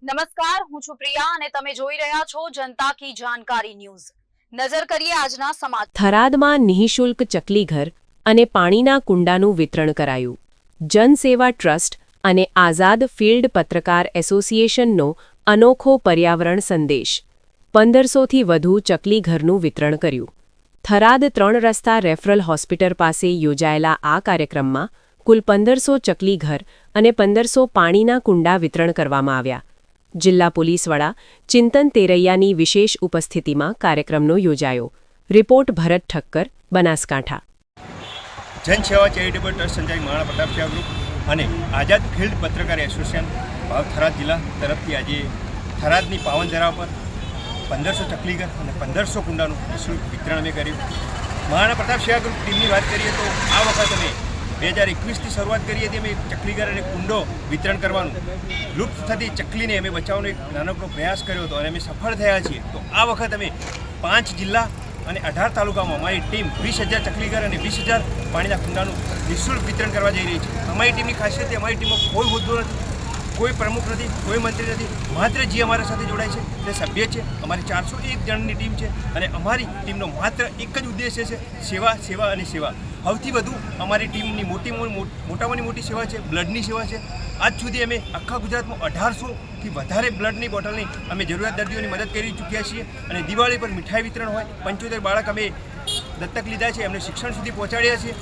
નમસ્કાર, હું છું પ્રિયા અને તમે જોઈ રહ્યા છો જનતા કી જાણકારી ન્યૂઝ। નજર કરીએ આજના સમાચાર। થરાદમાં નિઃશુલ્ક ચકલીઘર અને પાણીના કુંડાનું વિતરણ કરાયું। જનસેવા ટ્રસ્ટ અને આઝાદ ફિલ્ડ પત્રકાર એસોસિએશનનો અનોખો પર્યાવરણ સંદેશ। 1500થી વધુ ચકલીઘરનું વિતરણ કર્યું। થરાદ 3 રસ્તા રેફરલ હોસ્પિટલ પાસે યોજાયેલા આ કાર્યક્રમમાં કુલ 1500 ચકલીઘર અને 1500 પાણીના કુંડા વિતરણ કરવામાં આવ્યા। જિલ્લા પોલીસ વડા ચિંતન તેરૈયાની વિશેષ ઉપસ્થિતિમાં કાર્યક્રમનો યોજાયો। રિપોર્ટ ભરત ઠક્કર, બનાસકાંઠા। જનસેવા ચેરિટેબલ ટ્રસ્ટ સંચાલિત મહારાણા પ્રતાપ શાહ ગ્રુપ અને આઝાદ ફિલ્ડ પત્રકાર એસોસિએશન થરાદ જિલ્લા તરફથી આજે થરાદની પાવન ધરા પર 1500 ચકલીઘર અને 1500 કુંડાનું નિઃશુલ્ક વિતરણ અમે કર્યું। મહારાણા પ્રતાપ શાહ ગ્રુપ ટીમની વાત કરીએ તો આ વખત અમે 2021થી શરૂઆત કરી હતી। અમે ચકલીઘર અને કુંડો વિતરણ કરવાનું, લુપ્ત થતી ચકલીને અમે બચાવવાનો એક નાનકડો પ્રયાસ કર્યો હતો અને અમે સફળ થયા છીએ। તો આ વખત અમે 5 જિલ્લા અને 18 તાલુકામાં અમારી ટીમ 20,000 ચકલીઘર અને 20,000 પાણીના કુંડાનું નિઃશુલ્ક વિતરણ કરવા જઈ રહી છે। અમારી ટીમની ખાસિયત છે, અમારી ટીમમાં કોઈ હોદ્દો નથી, કોઈ પ્રમુખ નથી, કોઈ મંત્રી નથી, માત્ર જે અમારા સાથે જોડાય છે તે સભ્ય છે। અમારી 401 જણની ટીમ છે અને અમારી ટીમનો માત્ર એક જ ઉદ્દેશ્ય છે, સેવા, સેવા અને સેવા। સૌથી વધુ અમારી ટીમની મોટામાં મોટી સેવા છે બ્લડની સેવા છે। આજ સુધી અમે આખા ગુજરાતમાં 1800થી વધારે બ્લડની બોટલની અમે જરૂરિયાત દર્દીઓની મદદ કરી ચૂક્યા છીએ અને દિવાળી પર મીઠાઈ વિતરણ હોય, 75 બાળક અમે દત્તક લીધા છે, એમને શિક્ષણ સુધી પહોંચાડ્યા છીએ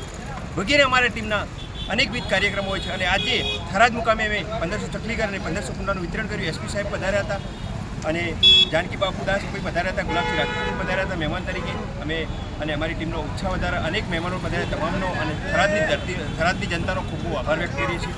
વગેરે અમારા ટીમના અનેકવિધ કાર્યક્રમો હોય છે। અને આજે થરાદ મુકામે અમે 1500 ચકલીઘર અને 1500 કુંડાનું વિતરણ કર્યું। એસપી સાહેબ પધાર્યા હતા અને જાનકી બાપુદાસ કોઈ પધાર્યા હતા, ગુલાબસિંહ રાજપૂત પધાર્યા હતા મહેમાન તરીકે। અમે અને અમારી ટીમનો ઉત્સાહ વધારા અનેક મહેમાનો પધાર્યા, તમામનો અને થરાદની જનતાનો ખૂબ ખૂબ આભાર વ્યક્ત કરીએ છીએ।